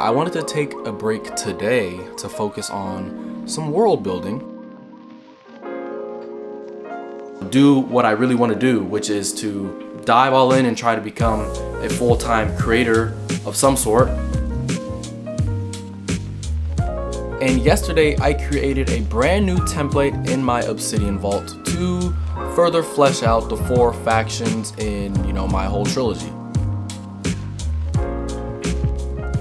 I wanted to take a break today to focus on some world building. Do what I really want to do, which is to dive all in and try to become a full-time creator of some sort. And yesterday I created a brand new template in my Obsidian Vault to further flesh out the 4 factions in, my whole trilogy.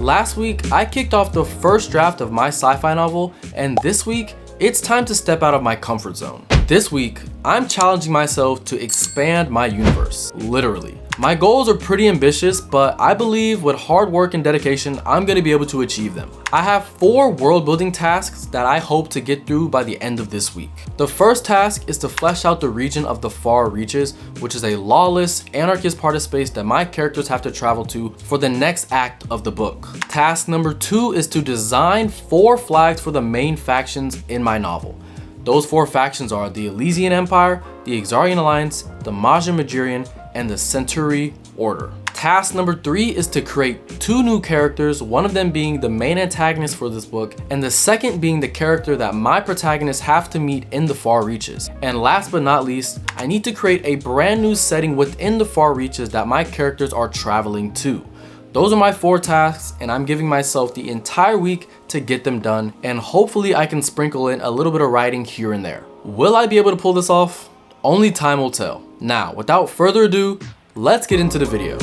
Last week, I kicked off the first draft of my sci-fi novel, and this week, it's time to step out of my comfort zone. This week, I'm challenging myself to expand my universe, literally. My goals are pretty ambitious, but I believe with hard work and dedication, I'm gonna be able to achieve them. I have 4 world building tasks that I hope to get through by the end of this week. The first task is to flesh out the region of the Far Reaches, which is a lawless, anarchist part of space that my characters have to travel to for the next act of the book. Task number 2 is to design 4 flags for the main factions in my novel. Those 4 factions are the Elysian Empire, the Exarian Alliance, the Majin Majirian, and the Centauri Order. Task number 3 is to create 2 new characters, one of them being the main antagonist for this book, and the second being the character that my protagonists have to meet in the Far Reaches. And last but not least, I need to create a brand new setting within the Far Reaches that my characters are traveling to. Those are my 4 tasks, and I'm giving myself the entire week to get them done, and hopefully I can sprinkle in a little bit of writing here and there. Will I be able to pull this off? Only time will tell. Now, without further ado, let's get into the video.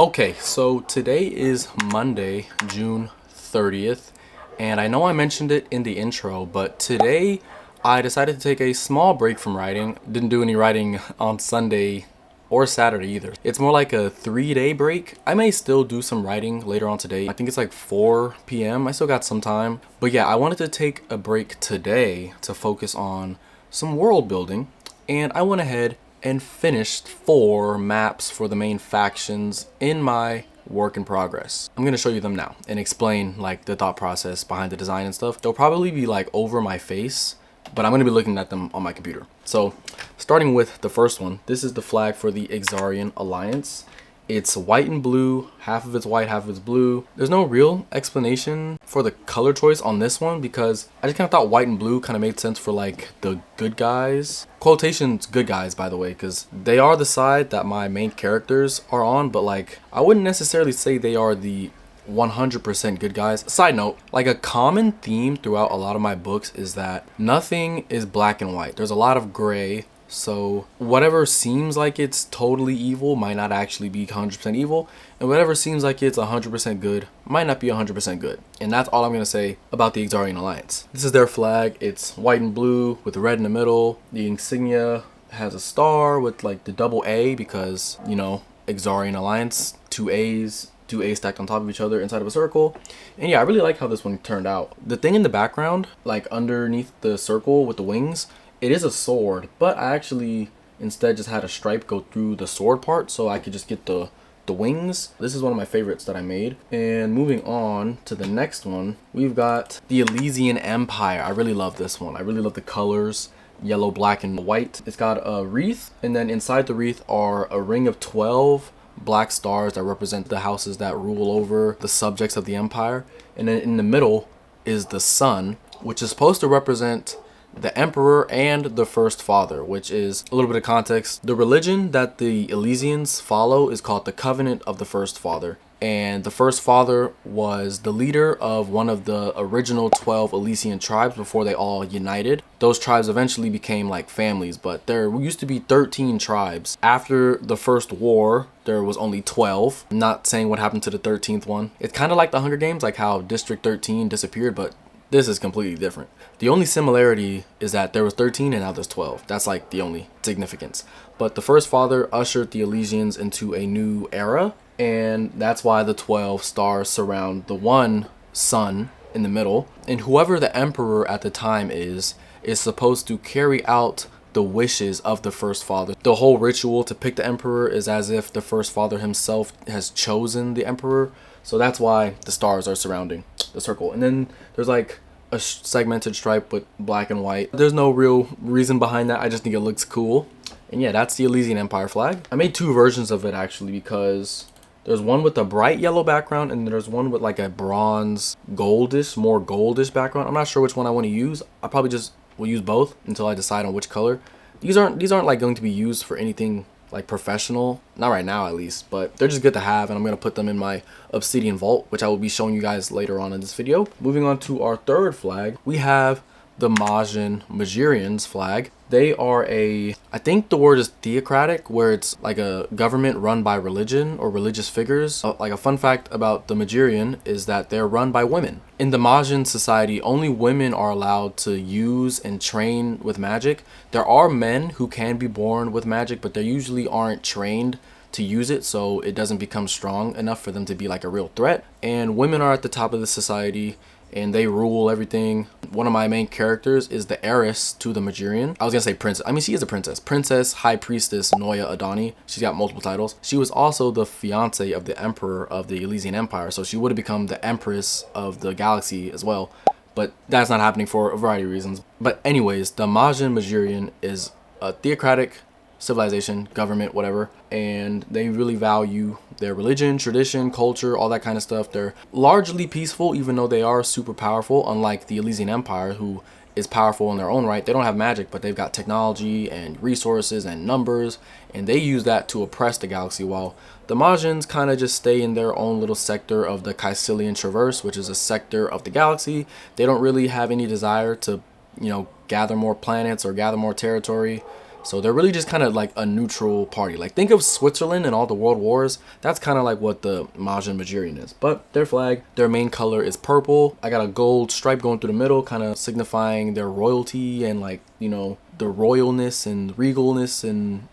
Okay, so today is Monday, June 30th, and I know I mentioned it in the intro, but today I decided to take a small break from writing. Didn't do any writing on Sunday or Saturday either. It's more like a 3-day break. I may still do some writing later on today. I think it's like 4 p.m. I still got some time. But yeah, I wanted to take a break today to focus on some world building, and I went ahead and finished 4 maps for the main factions in my work in progress. I'm gonna show you them now and explain like the thought process behind the design and stuff. They'll probably be like over my face, but I'm gonna be looking at them on my computer. So starting with the first one, this is the flag for the Exarian Alliance. It's white and blue, half of it's white, half of it's blue. There's no real explanation for the color choice on this one because I just kind of thought white and blue kind of made sense for like the good guys. Quotations good guys, by the way, because they are the side that my main characters are on, but like I wouldn't necessarily say they are the 100% good guys. Side note, like a common theme throughout a lot of my books is that nothing is black and white. There's a lot of gray. So whatever seems like it's totally evil might not actually be 100% evil, and whatever seems like it's 100% good might not be 100% good. And that's all I'm going to say about the Exarian Alliance. This is their flag. It's white and blue with red in the middle. The insignia has a star with like the double A because, Exarian Alliance, 2 A's stacked on top of each other inside of a circle. And yeah, I really like how this one turned out. The thing in the background, like underneath the circle with the wings, it is a sword, but I actually instead just had a stripe go through the sword part so I could just get the wings. This is one of my favorites that I made. And moving on to the next one, we've got the Elysian Empire. I really love this one. I really love the colors, yellow, black, and white. It's got a wreath, and then inside the wreath are a ring of 12 black stars that represent the houses that rule over the subjects of the empire. And then in the middle is the sun, which is supposed to represent the Emperor and the First Father, which is a little bit of context. The religion that the Elysians follow is called the Covenant of the First Father. And the First Father was the leader of one of the original 12 Elysian tribes before they all united. Those tribes eventually became like families, but there used to be 13 tribes. After the First War, there was only 12. I'm not saying what happened to the 13th one. It's kind of like the Hunger Games, like how District 13 disappeared, but this is completely different. The only similarity is that there was 13 and now there's 12. That's like the only significance. But the First Father ushered the Elysians into a new era, and that's why the 12 stars surround the one sun in the middle. And whoever the emperor at the time is supposed to carry out the wishes of the first father. The whole ritual to pick the emperor is as if the first father himself has chosen the emperor. So that's why the stars are surrounding the circle. And then there's like a segmented stripe with black and white. There's no real reason behind that. I just think it looks cool. And yeah, that's the Elysian Empire flag. I made two versions of it actually, because there's one with a bright yellow background and there's one with like a bronze goldish, more goldish background. I'm not sure which one I want to use. I probably just will use both until I decide on which color. These aren't like going to be used for anything like professional, not right now at least, but they're just good to have, and I'm gonna put them in my obsidian vault, which I will be showing you guys later on in this video. Moving on to our third flag, we have the Majin Magirians flag. They are I think the word is theocratic, where it's like a government run by religion or religious figures. Like a fun fact about the Magirian is that they're run by women. In the Majin society, only women are allowed to use and train with magic. There are men who can be born with magic, but they usually aren't trained to use it, so it doesn't become strong enough for them to be like a real threat. And women are at the top of the society, and they rule everything. One of my main characters is the heiress to the Magirian. I was gonna say princess. I mean, she is a princess. Princess High Priestess Noya Adani. She's got multiple titles. She was also the fiance of the emperor of the Elysian Empire, so she would have become the empress of the galaxy as well. But that's not happening for a variety of reasons. But anyways, the Majin Magirian is a theocratic civilization, government, whatever, and they really value their religion, tradition, culture, all that kind of stuff. They're largely peaceful, even though they are super powerful, unlike the Elysian Empire, who is powerful in their own right. They don't have magic, but they've got technology and resources and numbers, and they use that to oppress the galaxy, while the Majins kind of just stay in their own little sector of the Caecilian Traverse, which is a sector of the galaxy. They don't really have any desire to, gather more planets or gather more territory. So they're really just kind of like a neutral party. Like, think of Switzerland and all the world wars. That's kind of like what the Majin Magirian is. But their flag, their main color is purple. I got a gold stripe going through the middle, kind of signifying their royalty and like, the royalness and regalness and,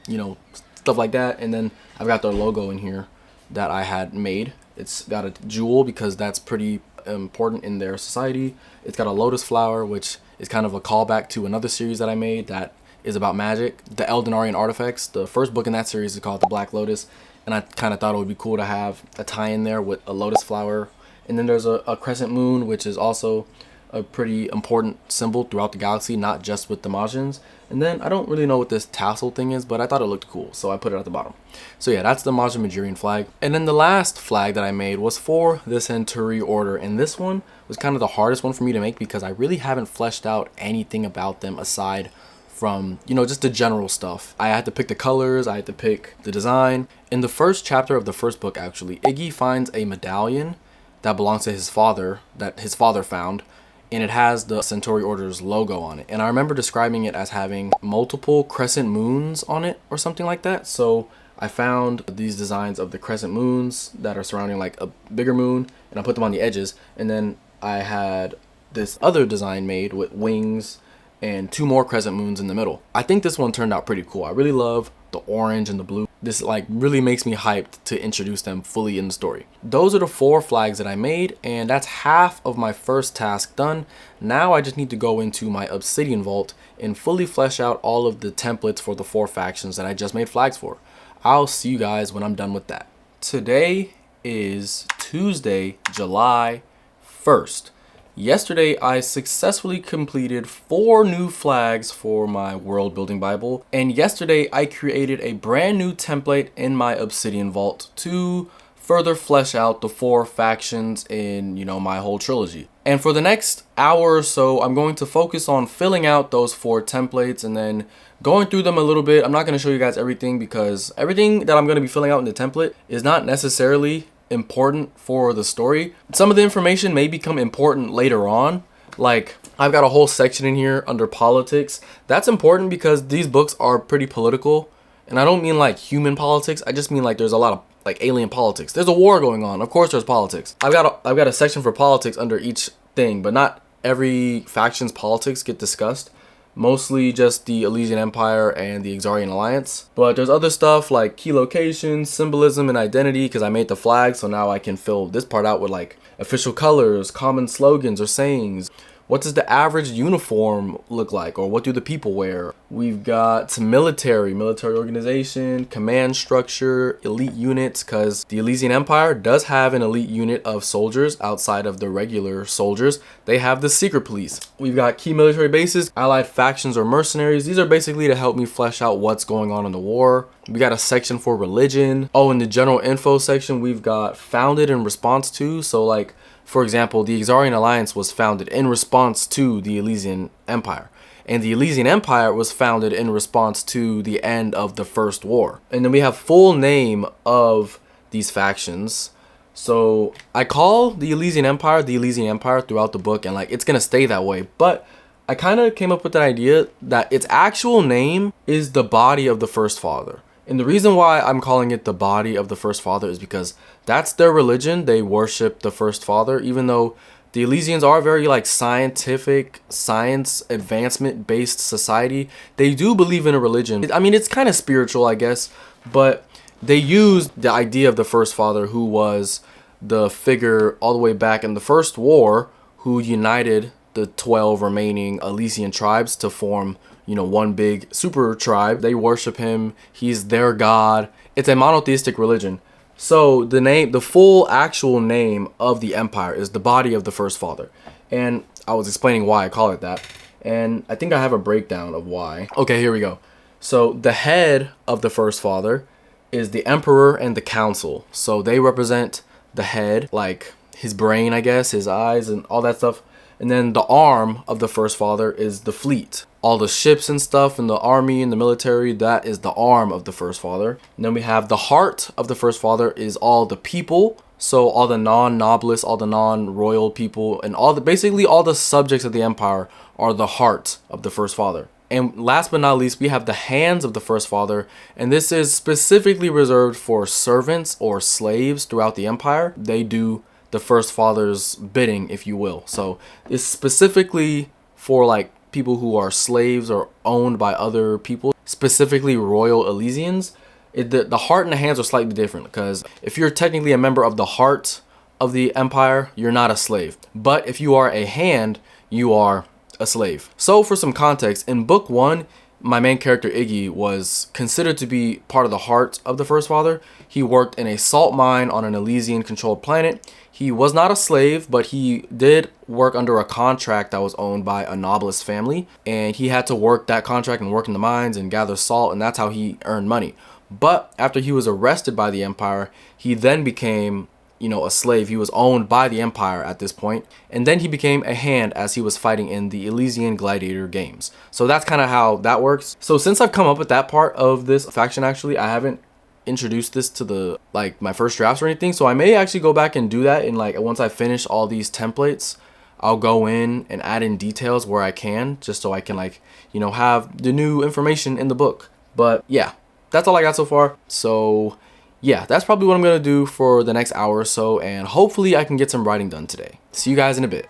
stuff like that. And then I've got their logo in here that I had made. It's got a jewel because that's pretty important in their society. It's got a lotus flower, which is kind of a callback to another series that I made that is about magic, the Eldenarian Artifacts. The first book in that series is called The Black Lotus, and I kind of thought it would be cool to have a tie-in there with a lotus flower. And then there's a crescent moon, which is also a pretty important symbol throughout the galaxy, not just with the Majins. And then I don't really know what this tassel thing is, but I thought it looked cool, so I put it at the bottom. So yeah, that's the Majin Magirian flag. And then the last flag that I made was for the Centauri Order, and this one was kind of the hardest one for me to make because I really haven't fleshed out anything about them aside from, just the general stuff. I had to pick the colors, I had to pick the design. In the first chapter of the first book, actually, Iggy finds a medallion that belongs to his father, that his father found, and it has the Centauri Order's logo on it. And I remember describing it as having multiple crescent moons on it or something like that. So I found these designs of the crescent moons that are surrounding like a bigger moon, and I put them on the edges. And then I had this other design made with wings and two more crescent moons in the middle. I think this one turned out pretty cool. I really love the orange and the blue. This like really makes me hyped to introduce them fully in the story. Those are the 4 flags that I made, and that's half of my first task done. Now I just need to go into my obsidian vault and fully flesh out all of the templates for the 4 factions that I just made flags for. I'll see you guys when I'm done with that. Today is Tuesday, July 1st. Yesterday, I successfully completed 4 new flags for my world building Bible. And yesterday, I created a brand new template in my Obsidian Vault to further flesh out the 4 factions in, my whole trilogy. And for the next hour or so, I'm going to focus on filling out those 4 templates and then going through them a little bit. I'm not going to show you guys everything because everything that I'm going to be filling out in the template is not necessarily important for the story. Some of the information may become important later on. Like, I've got a whole section in here under politics. That's important because these books are pretty political, and I don't mean like human politics. I just mean like there's a lot of like alien politics. There's a war going on. Of course there's politics. I've got a section for politics under each thing, but not every faction's politics get discussed. Mostly just the Elysian Empire and the Exarian Alliance. But there's other stuff like key locations, symbolism, and identity, because I made the flag, so now I can fill this part out with like official colors, common slogans or sayings, What does the average uniform look like, or what do the people wear? We've got military organization, command structure, elite units, because the Elysian Empire does have an elite unit of soldiers outside of the regular soldiers. They have the secret police. We've got key military bases, allied factions or mercenaries. These are basically to help me flesh out what's going on in the war. We got a section for religion. Oh, in the general info section, we've got founded in response to. So like, for example, the Exarian Alliance was founded in response to the Elysian Empire. And the Elysian Empire was founded in response to the end of the First War. And then we have full name of these factions. So I call the Elysian Empire throughout the book, and like it's gonna stay that way. But I kind of came up with an idea that its actual name is the body of the First Father. And the reason why I'm calling it the body of the First Father is because that's their religion. They worship the First Father, even though the Elysians are very like scientific, science advancement based society. They do believe in a religion. I mean, it's kind of spiritual, I guess, but they use the idea of the First Father, who was the figure all the way back in the First War, who united the 12 remaining Elysian tribes to form, you know, one big super tribe. They worship him. He's their god. It's a monotheistic religion. So the full actual name of the empire is the body of the First Father. And I was explaining why I call it that. And I think I have a breakdown of why. Okay, here we go. So the head of the First Father is the emperor and the council. So they represent the head, like his brain, I guess, his eyes and all that stuff. And then the arm of the First Father is the fleet. All the ships and stuff and the army and the military, that is the arm of the First Father. And then we have the heart of the First Father is all the people. So all the non-noblest, all the non-royal people, and basically all the subjects of the empire are the heart of the First Father. And last but not least, we have the hands of the First Father. And this is specifically reserved for servants or slaves throughout the empire. They do the First Father's bidding, if you will. So it's specifically for like people who are slaves or owned by other people, specifically royal Elysians. The heart and the hands are slightly different, because if you're technically a member of the heart of the empire, you're not a slave. But if you are a hand, you are a slave. So for some context, in book 1, my main character Iggy was considered to be part of the heart of the First Father. He worked in a salt mine on an Elysian controlled planet. He was not a slave, but he did work under a contract that was owned by a noblest family. And he had to work that contract and work in the mines and gather salt, and that's how he earned money. But after he was arrested by the Empire, he then became, you know, a slave. He was owned by the Empire at this point. And then he became a hand as he was fighting in the Elysian Gladiator games. So that's kind of how that works. So since I've come up with that part of this faction, actually, I haven't introduced this to the my first drafts or anything. So I may actually go back and do that. And like once I finish all these templates, I'll go in and add in details where I can, just so I can like, you know, have the new information in the book. But yeah, that's all I got so far. So yeah, that's probably what I'm gonna do for the next hour or so, and hopefully I can get some writing done today. See you guys in a bit.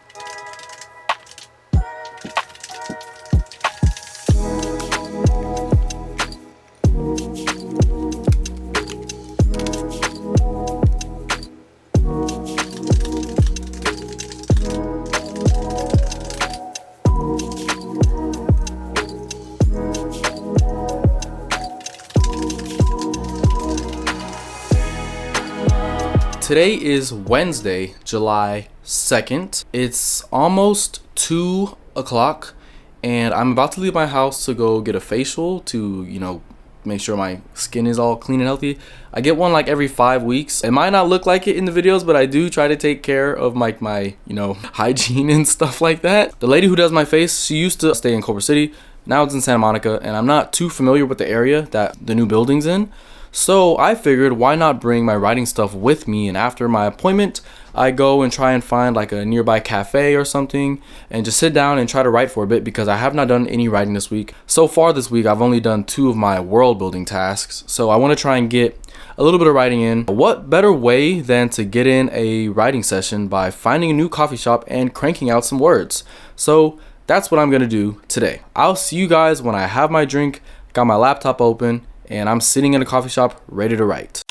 Today is Wednesday, July 2nd. It's almost 2 o'clock and I'm about to leave my house to go get a facial to, you know, make sure my skin is all clean and healthy. I get one like every 5 weeks. It might not look like it in the videos, but I do try to take care of my you know, hygiene and stuff like that. The lady who does my face, she used to stay in Culver City. Now it's in Santa Monica, and I'm not too familiar with the area that the new building's in. So I figured, why not bring my writing stuff with me, and after my appointment I go and try and find like a nearby cafe or something and just sit down and try to write for a bit, because I have not done any writing this week. So far this week I've only done 2 of my world building tasks, so I want to try and get a little bit of writing in. What better way than to get in a writing session by finding a new coffee shop and cranking out some words? So that's what I'm gonna do today. I'll see you guys when I have my drink, got my laptop open, and I'm sitting in a coffee shop ready to write.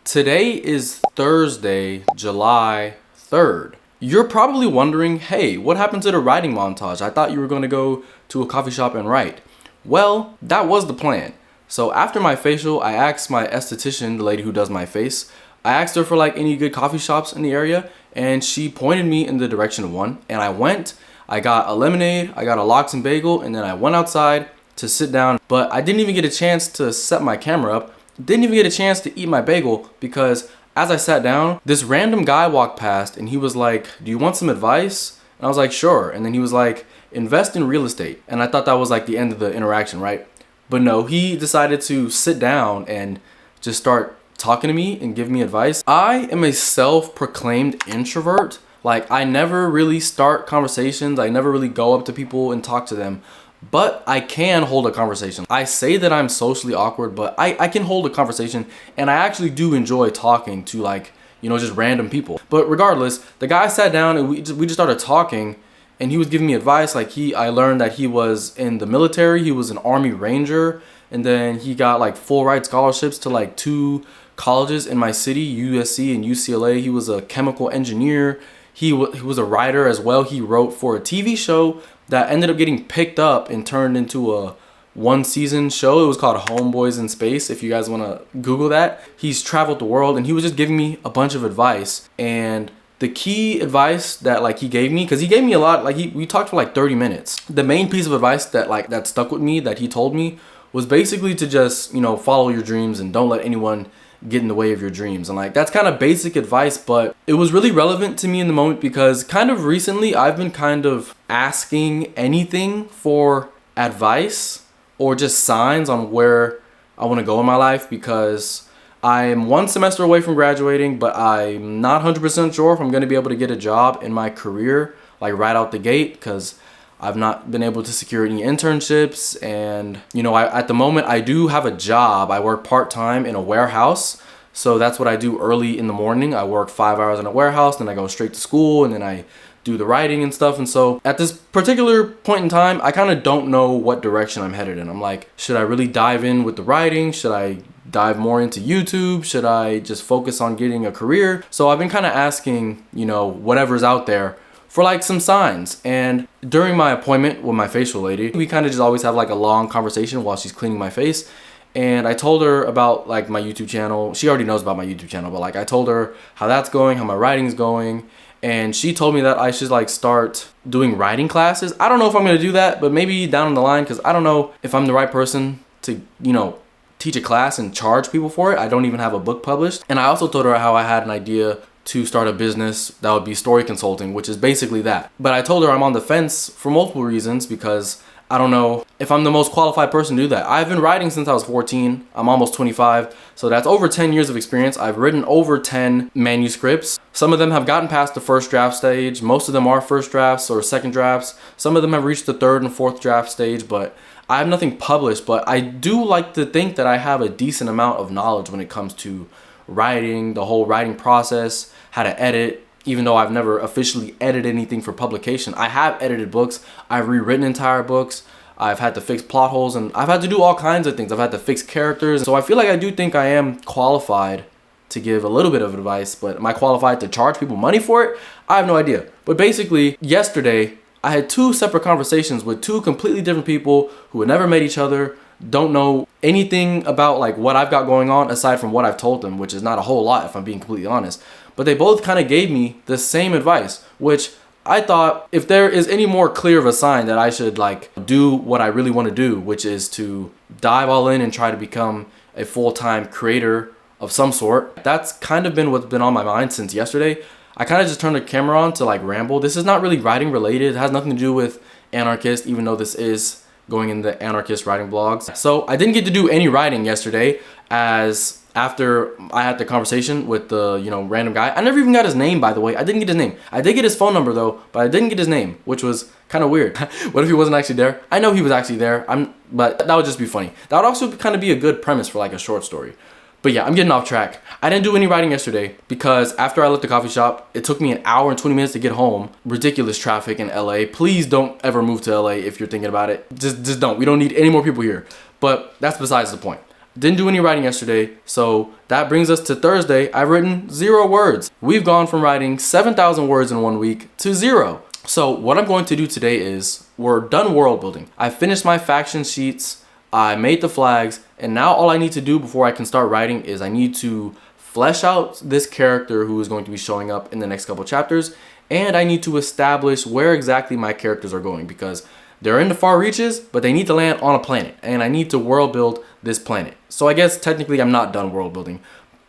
Today is Thursday, July 3rd. You're probably wondering, hey, what happened to the writing montage? I thought you were going to go to a coffee shop and write. Well, that was the plan. So after my facial, I asked my esthetician, the lady who does my face, I asked her for like any good coffee shops in the area, and she pointed me in the direction of one. And I went, I got a lemonade, I got a lox and bagel, and then I went outside to sit down. But I didn't even get a chance to set my camera up, didn't even get a chance to eat my bagel, because as I sat down, this random guy walked past and he was like, do you want some advice? And I was like, sure. And then he was like, invest in real estate. And I thought that was like the end of the interaction, right? But no, he decided to sit down and just start talking to me and give me advice. I am a self-proclaimed introvert. Like, I never really start conversations. I never really go up to people and talk to them. But I can hold a conversation. I say that I'm socially awkward, but I can hold a conversation, and I actually do enjoy talking to, like, you know, just random people. But regardless, the guy sat down and we just started talking, and he was giving me advice. Like, I learned that he was in the military, he was an Army Ranger, and then he got like full ride scholarships to like 2 colleges in my city, USC and UCLA. He was a chemical engineer. He was a writer as well. He wrote for a TV show that ended up getting picked up and turned into a 1-season show. It was called Homeboys in Space, if you guys want to Google that. He's traveled the world, and he was just giving me a bunch of advice. And the key advice that like he gave me, because he gave me a lot, like we talked for like 30 minutes. The main piece of advice that stuck with me that he told me was basically to just, you know, follow your dreams and don't let anyone get in the way of your dreams. And like, that's kind of basic advice, but it was really relevant to me in the moment, because kind of recently I've been kind of asking anything for advice or just signs on where I want to go in my life, because I'm 1 semester away from graduating, but I'm not 100% sure if I'm going to be able to get a job in my career like right out the gate, because I've not been able to secure any internships. And, you know, at the moment I do have a job. I work part-time in a warehouse. So that's what I do early in the morning. I work 5 hours in a warehouse, then I go straight to school, and then I do the writing and stuff. And so at this particular point in time, I kind of don't know what direction I'm headed in. I'm like, should I really dive in with the writing? Should I dive more into YouTube? Should I just focus on getting a career? So I've been kind of asking, you know, whatever's out there for like some signs. And during my appointment with my facial lady, we kind of just always have like a long conversation while she's cleaning my face. And I told her about like my YouTube channel. She already knows about my YouTube channel, but like I told her how that's going, how my writing's going. And she told me that I should like start doing writing classes. I don't know if I'm gonna do that, but maybe down the line, because I don't know if I'm the right person to, you know, teach a class and charge people for it. I don't even have a book published. And I also told her how I had an idea to start a business that would be story consulting, which is basically that. But I told her I'm on the fence for multiple reasons, because I don't know if I'm the most qualified person to do that. I've been writing since I was 14. I'm almost 25. So that's over 10 years of experience. I've written over 10 manuscripts. Some of them have gotten past the first draft stage. Most of them are first drafts or second drafts. Some of them have reached the 3rd and 4th draft stage, but I have nothing published. But I do like to think that I have a decent amount of knowledge when it comes to writing, the whole writing process, how to edit. Even though I've never officially edited anything for publication, I have edited books. I've rewritten entire books. I've had to fix plot holes, and I've had to do all kinds of things. I've had to fix characters. So I feel like I do think I am qualified to give a little bit of advice, but am I qualified to charge people money for it? I have no idea. But basically, yesterday, I had 2 separate conversations with 2 completely different people who had never met each other, don't know anything about like what I've got going on aside from what I've told them, which is not a whole lot if I'm being completely honest. But they both kind of gave me the same advice, which I thought if there is any more clear of a sign that I should like do what I really want to do, which is to dive all in and try to become a full-time creator of some sort. That's kind of been what's been on my mind since yesterday. I kind of just turned the camera on to like ramble. This is not really writing related. It has nothing to do with anarchist, even though this is going in the anarchist writing blogs. So I didn't get to do any writing yesterday, as after I had the conversation with the, you know, random guy. I never even got his name, by the way. I didn't get his name. I did get his phone number though, but I didn't get his name, which was kind of weird. What if he wasn't actually there? I know he was actually there, but that would just be funny. That would also kind of be a good premise for like a short story. But yeah, I'm getting off track. I didn't do any writing yesterday because after I left the coffee shop, it took me an hour and 20 minutes to get home. Ridiculous traffic in LA. Please don't ever move to LA if you're thinking about it. Just don't. We don't need any more people here. But that's besides the point. Didn't do any writing yesterday, so that brings us to Thursday. I've written 0 words. We've gone from writing 7,000 words in 1 week to 0. So what I'm going to do today is, we're done world building. I finished my faction sheets, I made the flags, and now all I need to do before I can start writing is I need to flesh out this character who is going to be showing up in the next couple chapters, and I need to establish where exactly my characters are going, because they're in the far reaches, but they need to land on a planet, and I need to world build this planet. So I guess technically I'm not done world building,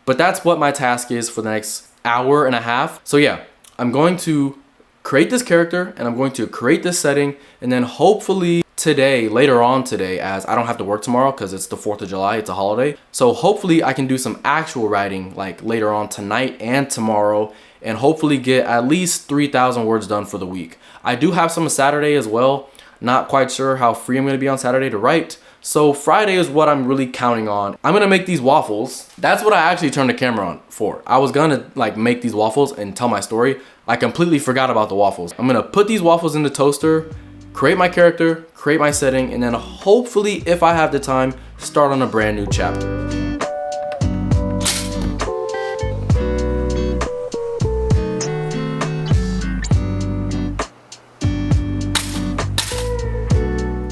but that's what my task is for the next hour and a half. So yeah, I'm going to create this character, and I'm going to create this setting, and then hopefully today, later on today, as I don't have to work tomorrow because it's the 4th of July, it's a holiday. So hopefully I can do some actual writing like later on tonight and tomorrow, and hopefully get at least 3,000 words done for the week. I do have some Saturday as well. Not quite sure how free I'm going to be on Saturday to write. So Friday is what I'm really counting on. I'm going to make these waffles. That's what I actually turned the camera on for. I was going to like make these waffles and tell my story. I completely forgot about the waffles. I'm going to put these waffles in the toaster, create my character, create my setting, and then hopefully, if I have the time, start on a brand new chapter.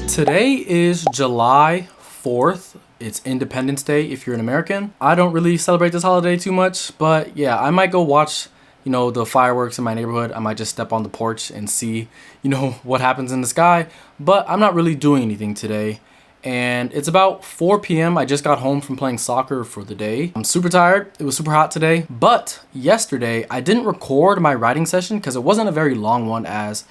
Today is July 4th. It's Independence Day if you're an American. I don't really celebrate this holiday too much, but yeah, I might go watch, the fireworks in my neighborhood. I might just step on the porch and see, what happens in the sky, but I'm not really doing anything today. And it's about 4 p.m. I just got home from playing soccer for the day. I'm super tired. It was super hot today, but yesterday I didn't record my writing session because it wasn't a very long one, as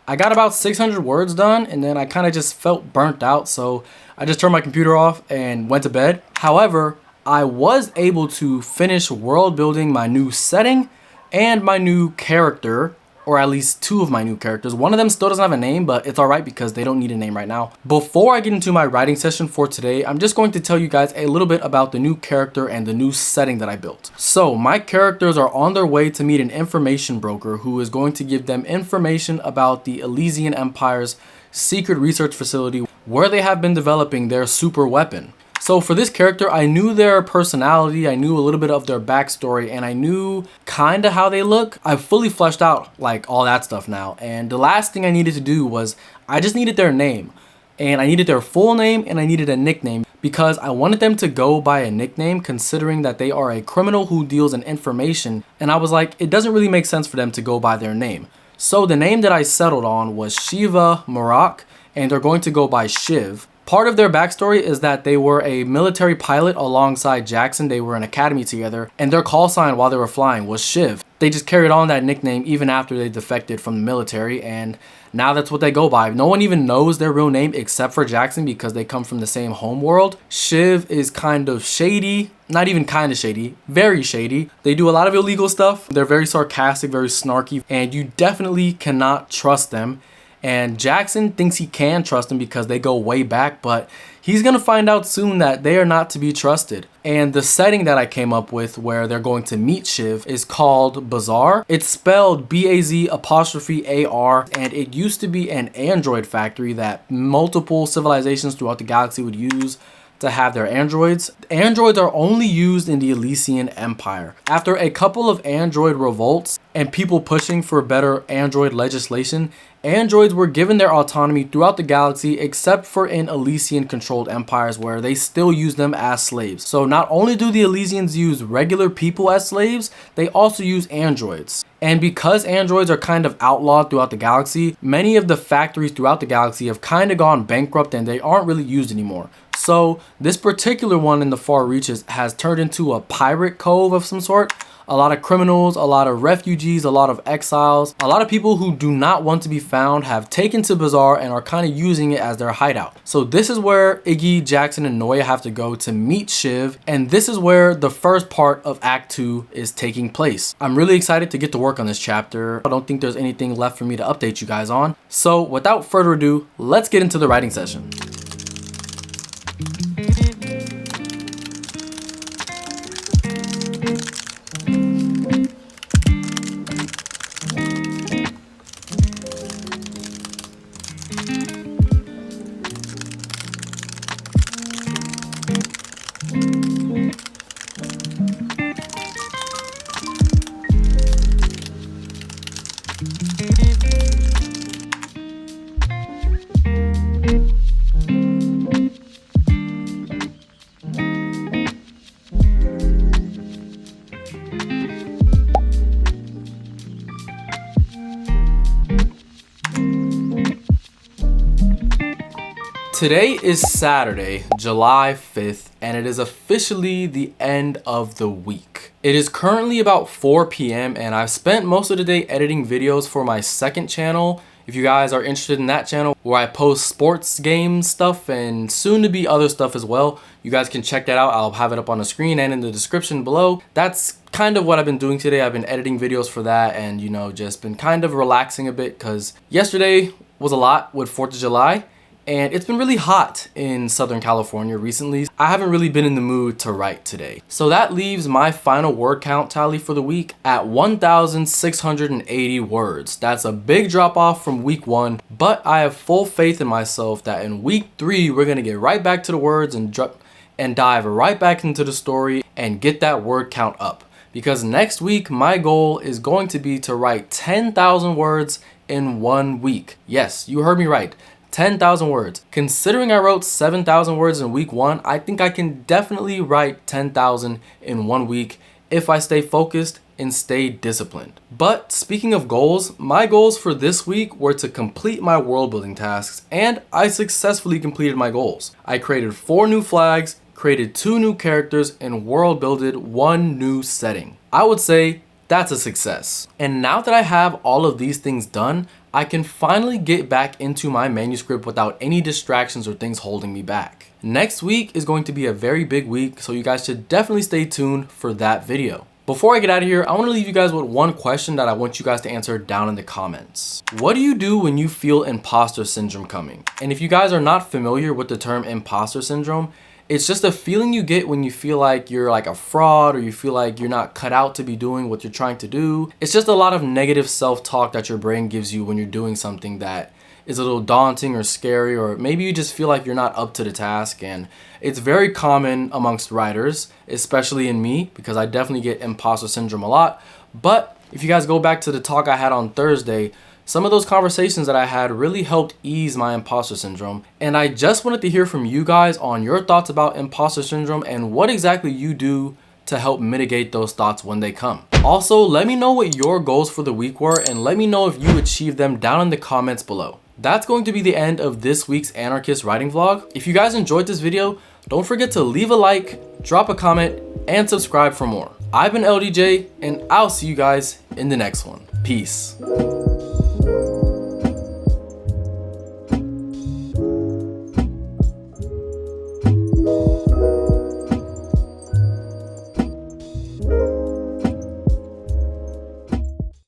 I got about 600 words done, and then I kind of just felt burnt out, so I just turned my computer off and went to bed. However, I was able to finish world building my new setting and my new character, or at least 2 of my new characters. One of them still doesn't have a name, but it's alright because they don't need a name right now. Before I get into my writing session for today, I'm just going to tell you guys a little bit about the new character and the new setting that I built. So my characters are on their way to meet an information broker who is going to give them information about the Elysian Empire's secret research facility where they have been developing their super weapon. So for this character, I knew their personality, I knew a little bit of their backstory, and I knew kind of how they look. I've fully fleshed out like all that stuff now. And the last thing I needed to do was I just needed their name, and I needed their full name, and I needed a nickname, because I wanted them to go by a nickname considering that they are a criminal who deals in information. And I was like, it doesn't really make sense for them to go by their name. So the name that I settled on was Shiva Marak, and they're going to go by Shiv. Part of their backstory is that they were a military pilot alongside Jackson. They were in academy together, and their call sign while they were flying was Shiv. They just carried on that nickname even after they defected from the military, and now that's what they go by. No one even knows their real name except for Jackson because they come from the same home world. Shiv is kind of shady, not even kind of shady, very shady. They do a lot of illegal stuff. They're very sarcastic, very snarky, and you definitely cannot trust them. And Jackson thinks he can trust them because they go way back, but he's going to find out soon that they are not to be trusted. And the setting that I came up with where they're going to meet Shiv is called Bazaar. It's spelled B-A-Z'-A-R, and it used to be an android factory that multiple civilizations throughout the galaxy would use to have their androids. Androids are only used in the Elysian Empire. After a couple of android revolts and people pushing for better android legislation, androids were given their autonomy throughout the galaxy except for in Elysian controlled empires where they still use them as slaves. So not only do the Elysians use regular people as slaves, they also use androids. And because androids are kind of outlawed throughout the galaxy, many of the factories throughout the galaxy have kind of gone bankrupt and they aren't really used anymore. So this particular one in the far reaches has turned into a pirate cove of some sort. A lot of criminals, a lot of refugees, a lot of exiles, a lot of people who do not want to be found have taken to Bazaar and are kind of using it as their hideout. So this is where Iggy, Jackson, and Noya have to go to meet Shiv, and this is where the first part of Act 2 is taking place. I'm really excited to get to work on this chapter. I don't think there's anything left for me to update you guys on. So without further ado, let's get into the writing session. today is Saturday, July 5th, and it is officially the end of the week. It is currently about 4 p.m. and I've spent most of the day editing videos for my second channel. If you guys are interested in that channel where I post sports games stuff and soon to be other stuff as well, you guys can check that out. I'll have it up on the screen and in the description below. That's kind of what I've been doing today. I've been editing videos for that and, you know, just been kind of relaxing a bit because yesterday was a lot with 4th of July. And it's been really hot in Southern California recently. I haven't really been in the mood to write today. So that leaves my final word count tally for the week at 1,680 words. That's a big drop off from week 1, but I have full faith in myself that in week 3, we're gonna get right back to the words and dive right back into the story and get that word count up. Because next week, my goal is going to be to write 10,000 words in 1 week. Yes, you heard me right. 10,000 words. Considering I wrote 7,000 words in week 1, I think I can definitely write 10,000 in 1 week if I stay focused and stay disciplined. But speaking of goals, my goals for this week were to complete my world building tasks, and I successfully completed my goals. I created 4 new flags, created 2 new characters, and world builded 1 new setting. I would say that's a success. And now that I have all of these things done, I can finally get back into my manuscript without any distractions or things holding me back. Next week is going to be a very big week, so you guys should definitely stay tuned for that video. Before I get out of here, I want to leave you guys with one question that I want you guys to answer down in the comments. What do you do when you feel imposter syndrome coming? And if you guys are not familiar with the term imposter syndrome, it's just a feeling you get when you feel like you're like a fraud or you feel like you're not cut out to be doing what you're trying to do. It's just a lot of negative self-talk that your brain gives you when you're doing something that is a little daunting or scary, or maybe you just feel like you're not up to the task. And it's very common amongst writers, especially in me, because I definitely get imposter syndrome a lot. But if you guys go back to the talk I had on Thursday, some of those conversations that I had really helped ease my imposter syndrome. And I just wanted to hear from you guys on your thoughts about imposter syndrome and what exactly you do to help mitigate those thoughts when they come. Also, let me know what your goals for the week were and let me know if you achieved them down in the comments below. That's going to be the end of this week's Anarchist Writing Vlog. If you guys enjoyed this video, don't forget to leave a like, drop a comment, and subscribe for more. I've been LDJ, and I'll see you guys in the next one. Peace.